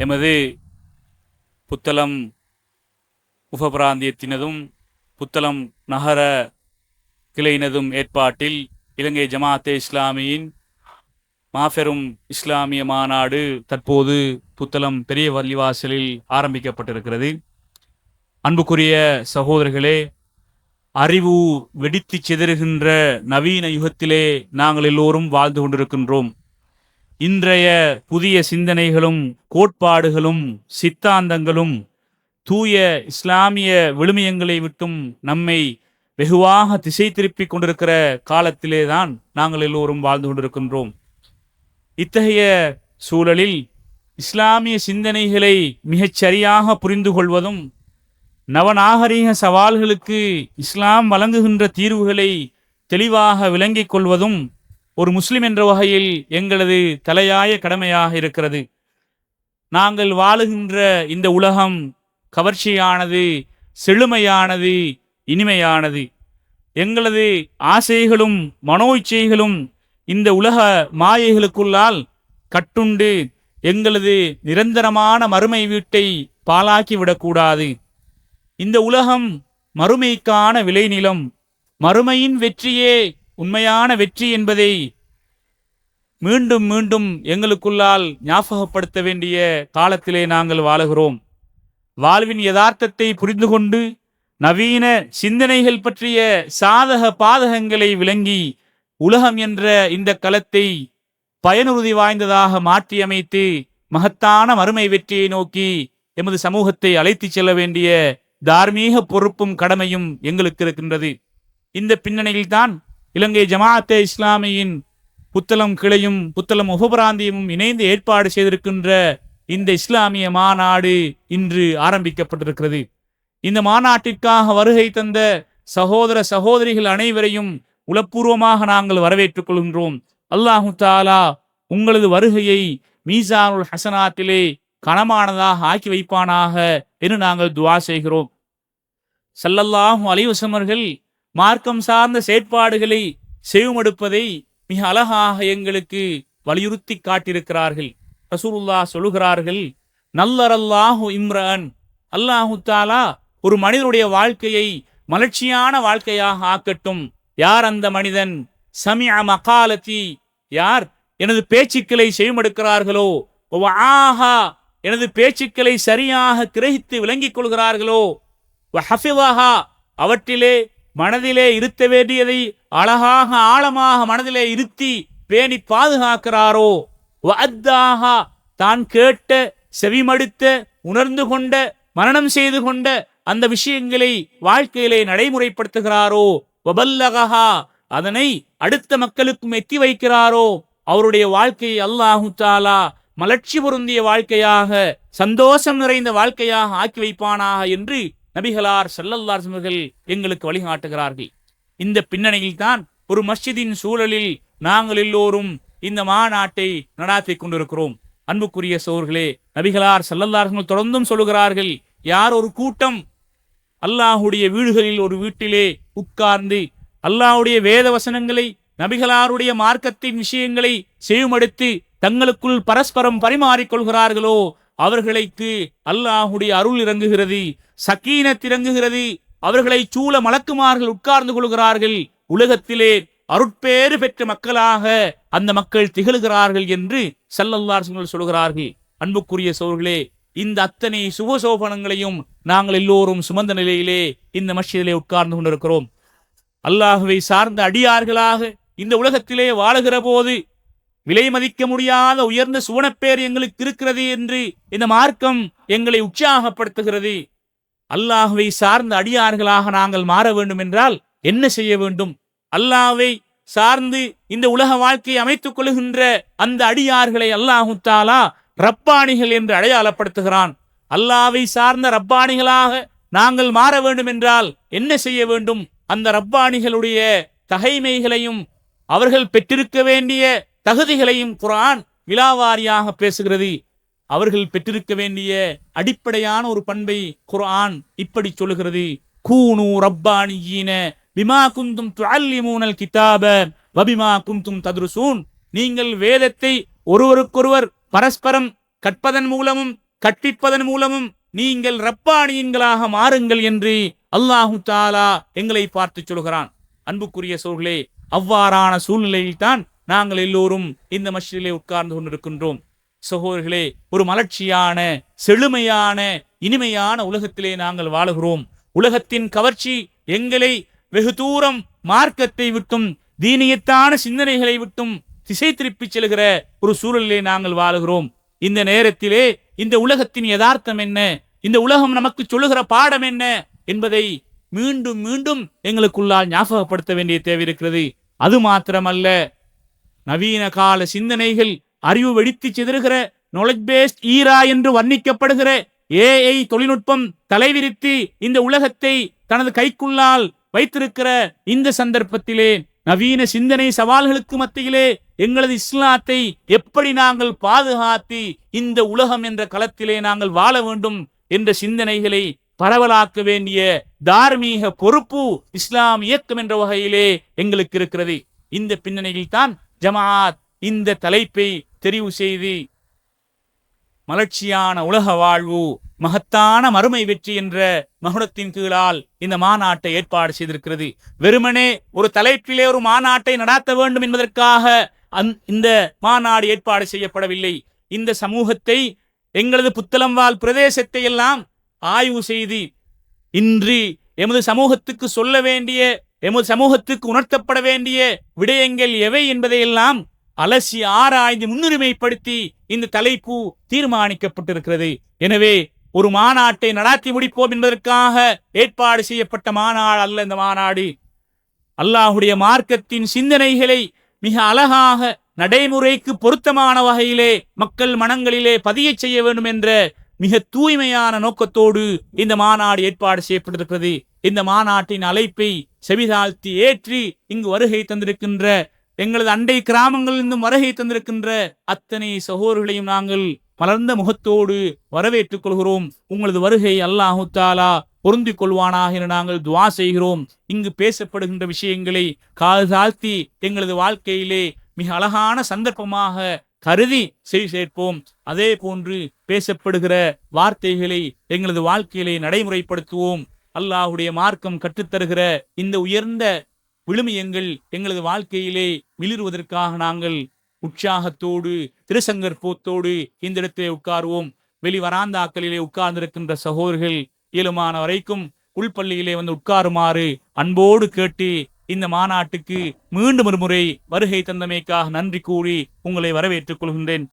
எமது புத்தளம் உபபிராந்தியத்தினதும் புத்தளம் நகர கிளையினதும் ஏற்பாட்டில் இலங்கை ஜமாஅத்தே இஸ்லாமியின் மாபெரும் இஸ்லாமிய மாநாடு தற்போது புத்தளம் பெரிய வள்ளிவாசலில் ஆரம்பிக்கப்பட்டிருக்கிறது. அன்புக்குரிய சகோதரர்களே, அறிவு வெடித்து சிதறுகின்ற நவீன யுகத்திலே நாங்கள் எல்லோரும் வாழ்ந்து கொண்டிருக்கின்றோம். இன்றைய புதிய சிந்தனைகளும் கோட்பாடுகளும் சித்தாந்தங்களும் தூய இஸ்லாமிய விழுமியங்களை விட்டும் நம்மை வெகுவாக திசை திருப்பி கொண்டிருக்கிற காலத்திலே தான் நாங்கள் எல்லோரும் வாழ்ந்து கொண்டிருக்கின்றோம். இத்தகைய சூழலில் இஸ்லாமிய சிந்தனைகளை மிகச் சரியாக புரிந்து கொள்வதும் நவநாகரீக சவால்களுக்கு இஸ்லாம் வழங்குகின்ற தீர்வுகளை தெளிவாக விளங்கிக் கொள்வதும் ஒரு முஸ்லிம் என்ற வகையில் எங்களது தலையாய கடமையாக இருக்கிறது. நாங்கள் வாழுகின்ற இந்த உலகம் கவர்ச்சியானது, செழுமையானது, இனிமையானது. எங்களது ஆசைகளும் மனோ இச்சைகளும் இந்த உலக மாயைகளுக்குள்ளால் கட்டுண்டு எங்களது நிரந்தரமான மறுமை வீட்டை பாழாக்கிவிடக்கூடாது. இந்த உலகம் மறுமைக்கான விளைநிலம். மறுமையின் வெற்றியே உண்மையான வெற்றி என்பதை மீண்டும் மீண்டும் எங்களுக்குள்ளால் ஞாபகப்படுத்த வேண்டிய காலத்திலே நாங்கள் வாழுகிறோம். வாழ்வின் யதார்த்தத்தை புரிந்து கொண்டு நவீன சிந்தனைகள் பற்றிய சாதக பாதகங்களை விளங்கி உலகம் என்ற இந்த களத்தை பயனுறுதி வாய்ந்ததாக மாற்றியமைத்து மகத்தான மறுமை வெற்றியை நோக்கி எமது சமூகத்தை அழைத்து செல்ல வேண்டிய தார்மீக பொறுப்பும் கடமையும் எங்களுக்கு இருக்கின்றது. இந்த பின்னணியில்தான் இலங்கை ஜமாஅத்தே இஸ்லாமியின் புத்தளம் கிளையும் புத்தளம் உபபிராந்தியமும் இணைந்து ஏற்பாடு செய்திருக்கின்ற இந்த இஸ்லாமிய மாநாடு இன்று ஆரம்பிக்கப்பட்டிருக்கிறது. இந்த மாநாட்டிற்காக வருகை தந்த சகோதர சகோதரிகள் அனைவரையும் உளப்பூர்வமாக நாங்கள் வரவேற்றுக் கொள்கின்றோம். அல்லாஹு தாலா உங்களது வருகையை மீசானுல் ஹசனாத்திலே கனமானதாக ஆக்கி வைப்பானாக என்று நாங்கள் துஆ செய்கிறோம். ஸல்லல்லாஹு அலைஹி வஸல்லம் அவர்கள் மார்க்கம் சார்ந்த செயற்பாடுகளை செவிமடுப்பதை மிக அழகாக எங்களுக்கு வலியுறுத்தி காட்டியிருக்கிறார்கள். ரசூலுல்லாஹ் சொல்லுகிறார்கள், நல்லரல்லாஹு இம்ரன், அல்லாஹு தாலா ஒரு மனிதனுடைய வாழ்க்கையை மலர்ச்சியான வாழ்க்கையாக ஆக்கட்டும். யார் அந்த மனிதன்? சமிஅ மகாலத்தி, யார் எனது பேச்சுக்களை செவிமடுக்கிறார்களோ, வஆஹா, எனது பேச்சுக்களை சரியாக கிரகித்து விளங்கிக் கொள்கிறார்களோ, வஹஃபிதஹா, அவற்றிலே மனதிலே இருத்த வேண்டியதை அழகாக ஆழமாக மனதிலே இருத்தி பேணி பாதுகாக்கிறாரோ, வஅத்தாஹா, தான் கேட்ட செவிமடுத்த உணர்ந்து கொண்ட மரணம் செய்து கொண்ட அந்த விஷயங்களை வாழ்க்கையிலே நடைமுறைப்படுத்துகிறாரோ, வபல்லகஹா, அதனை அடுத்த மக்களுக்கும் எத்தி வைக்கிறாரோ, அவருடைய வாழ்க்கையை அல்லாஹு தாலா மலர்ச்சி பொருந்திய வாழ்க்கையாக, சந்தோஷம் நிறைந்த வாழ்க்கையாக ஆக்கி வைப்பானாக என்று நபிகளார் ஸல்லல்லாஹு அலைஹி வஸல்லம் எங்களுக்கு வழிகாட்டுகிறார்கள். இந்த பின்னணியில் தான் ஒரு மஸ்ஜிதின் சூழலில் நாங்கள் எல்லோரும் இந்த மாநாட்டை நடாத்தி கொண்டிருக்கிறோம். அன்புக்குரிய சகோதரர்களே, நபிகளார் ஸல்லல்லாஹு அலைஹி வஸல்லம் தொடர்ந்தும் சொல்லுகிறார்கள், யார் ஒரு கூட்டம் அல்லாஹுடைய வீடுகளில் ஒரு வீட்டிலே உட்கார்ந்து அல்லாஹுடைய வேத வசனங்களை நபிகளாருடைய மார்க்கத்தின் விஷயங்களை செவிமடுத்து தங்களுக்குள் பரஸ்பரம் பரிமாறிக்கொள்கிறார்களோ, அவர்களுக்கு அல்லாஹுடைய அருள் இறங்குகிறது, சக்கீனத் இறங்குகிறது, அவர்களை சூழ மலக்குமார்கள் உட்கார்ந்து கொள்கிறார்கள், உலகத்திலே அருட்பேறு பெற்ற மக்களாக அந்த மக்கள் திகழ்கிறார்கள் என்று ஸல்லல்லாஹு அலைஹி வஸல்லம் சொல்கிறார்கள். அன்புக்குரிய சகோதரர்களே, இந்த அத்தனை சுபசோபனங்களையும் நாங்கள் எல்லோரும் சுமந்த நிலையிலே இந்த மஸ்ஜிதிலே உட்கார்ந்து கொண்டிருக்கிறோம். அல்லாஹுவை சார்ந்த அடியார்களாக இந்த உலகத்திலே வாழுகிற போது விலை மதிக்க முடியாத உயர்ந்த சுவனப்பேர் எங்களுக்கு இருக்கிறது என்று இந்த மார்க்கம் எங்களை உற்சாகப்படுத்துகிறது. அல்லாஹுவை சார்ந்த அடியார்களாக நாங்கள் மாற வேண்டும் என்றால் என்ன செய்ய வேண்டும்? அல்லாஹ்வை சார்ந்து இந்த உலக வாழ்க்கையை அமைத்துக் கொள்கின்ற அந்த அடியார்களை அல்லாஹு தாலா ரப்பானிகள் என்று அடையாளப்படுத்துகிறான். அல்லாஹ்வை சார்ந்த ரப்பானிகளாக நாங்கள் மாற வேண்டும் என்றால் என்ன செய்ய வேண்டும்? அந்த ரப்பானிகளுடைய தகைமைகளையும் அவர்கள் பெற்றிருக்க வேண்டிய தகுதிகளையும் குர்ஆன் விலாவாரியாக பேசுகிறது. அவர்கள் பெற்றிருக்க வேண்டிய அடிப்படையான ஒரு பண்பை குர்ஆன் இப்படி சொல்லுகிறது, கூனு ரப்பானியீன பிமா குந்தும் துஅல்லிமூனல் கிதாப வபிமா குந்தும் தத்ருசூன். நீங்கள் வேதத்தை ஒருவருக்கொருவர் பரஸ்பரம் கற்பதன் மூலமும் கற்பிப்பதன் மூலமும் நீங்கள் ரப்பானியன்களாக மாறுங்கள் என்று அல்லாஹு தாலா எங்களை பார்த்து சொல்கிறான். அன்புக்குரிய சோர்களே, அவ்வாறான சூழ்நிலையில் தான் நாங்கள் எல்லோரும் இந்த மஸ்ஜிதிலே உட்கார்ந்து கொண்டிருக்கின்றோம். சகோதரர்களே, ஒரு மலர்ச்சியான, செழுமையான, இனிமையான உலகத்திலே நாங்கள் வாழுகிறோம். உலகத்தின் கவர்ச்சி எங்களை வெகு தூரம் மார்க்கத்தை விட்டும் தீனியத்தான சிந்தனைகளை விட்டும் திசை திருப்பி செல்கிற ஒரு சூழலிலே நாங்கள் வாழுகிறோம். இந்த நேரத்திலே இந்த உலகத்தின் யதார்த்தம் என்ன, இந்த உலகம் நமக்கு சொல்லுகிற பாடம் என்ன என்பதை மீண்டும் மீண்டும் எங்களுக்குள்ளால் ஞாபகப்படுத்த வேண்டிய தேவை இருக்கிறது. அது மாத்திரமல்ல, நவீன கால சிந்தனைகள், அறிவு வெடித்து சிதறுகிற நாலேஜ் பேஸ்ட் ஈரா என்று வர்ணிக்கப்படுகிற ஏஐ தொழில்நுட்பம் தலைவிரித்து இந்த உலகத்தை தனது கைக்குள்ளால் வைத்திருக்கிற இந்த சந்தர்ப்பத்திலே நவீன சிந்தனை சவால்களுக்கு மத்தியிலே எங்களது இஸ்லாத்தை எப்படி நாங்கள் பாதுகாத்து இந்த உலகம் என்ற களத்திலே நாங்கள் வாழ வேண்டும் என்ற சிந்தனைகளை பரவலாக்க வேண்டிய தார்மீக பொறுப்பு இஸ்லாம் இயக்கம் என்ற வகையிலே எங்களுக்கு இருக்கிறது. இந்த பின்னணியில் தான் ஜமாத் இந்த தலைப்பை தெரிவு செய்து மலர்ச்சியான உலக வாழ்வு, மகத்தான மறுமை வெற்றி என்ற மகுடத்தின் கீழால் இந்த மாநாட்டை ஏற்பாடு செய்திருக்கிறது. வெறுமனே ஒரு தலைப்பிலே ஒரு மாநாட்டை நடாத்த வேண்டும் என்பதற்காக இந்த மாநாடு ஏற்பாடு செய்யப்படவில்லை. இந்த சமூகத்தை, எங்களது புத்தளம்வாழ் பிரதேசத்தை எல்லாம் ஆய்வு செய்து இன்று எமது சமூகத்துக்கு சொல்ல வேண்டிய, எமது சமூகத்துக்கு உணர்த்தப்பட வேண்டிய விடயங்கள் எவை என்பதையெல்லாம் அலசி ஆராய்ந்து முன்னுரிமைப்படுத்தி இந்த தலைப்பு தீர்மானிக்கப்பட்டிருக்கிறது. எனவே ஒரு மாநாட்டை நடாத்தி முடிப்போம் என்பதற்காக ஏற்பாடு செய்யப்பட்ட மாநாடு அல்ல இந்த மாநாடு. அல்லாஹுடைய மார்க்கத்தின் சிந்தனைகளை மிக அழகாக நடைமுறைக்கு பொருத்தமான வகையிலே மக்கள் மனங்களிலே பதிய செய்ய வேண்டும் என்ற மிக தூய்மையான நோக்கத்தோடு இந்த மாநாடு ஏற்பாடு செய்யப்பட்டிருக்கிறது. இந்த மாநாட்டின் அழைப்பை செவிதாழ்த்தி ஏற்றி இங்கு வருகை தந்திருக்கின்ற, எங்களது அண்டை கிராமங்களிலிருந்தும் வருகை தந்திருக்கின்ற அத்தனை சகோதரர்களையும் நாங்கள் மலர்ந்த முகத்தோடு வரவேற்றுக் கொள்கிறோம். உங்களது வருகை அல்லாஹு தாலா பொருந்திக் கொள்வானாக என நாங்கள் துஆ செய்கிறோம். இங்கு பேசப்படுகின்ற விஷயங்களை காது தாழ்த்தி எங்களது வாழ்க்கையிலே மிக அழகான சந்தர்ப்பமாக கருதி செவி சேர்ப்போம். அதே போன்று பேசப்படுகிற வார்த்தைகளை எங்களது வாழ்க்கையிலே நடைமுறைப்படுத்துவோம். அல்லாஹுடைய மார்க்கம் கற்றுத்தருகிற இந்த உயர்ந்த விழுமியங்கள் எங்களது வாழ்க்கையிலே மிளிர்வதற்காக நாங்கள் உற்சாகத்தோடு திருசங்கற்போத்தோடு இந்த இடத்திலே உட்காருவோம். வெளிவராந்தாக்களிலே உட்கார்ந்திருக்கின்ற சகோதரர்கள் இயலுமான வரைக்கும் உள்பள்ளியிலே வந்து உட்காருமாறு அன்போடு கேட்டு இந்த மாநாட்டுக்கு மீண்டும் ஒரு முறை வருகை தந்தமைக்காக நன்றி கூறி உங்களை வரவேற்றுக் கொள்கின்றேன்.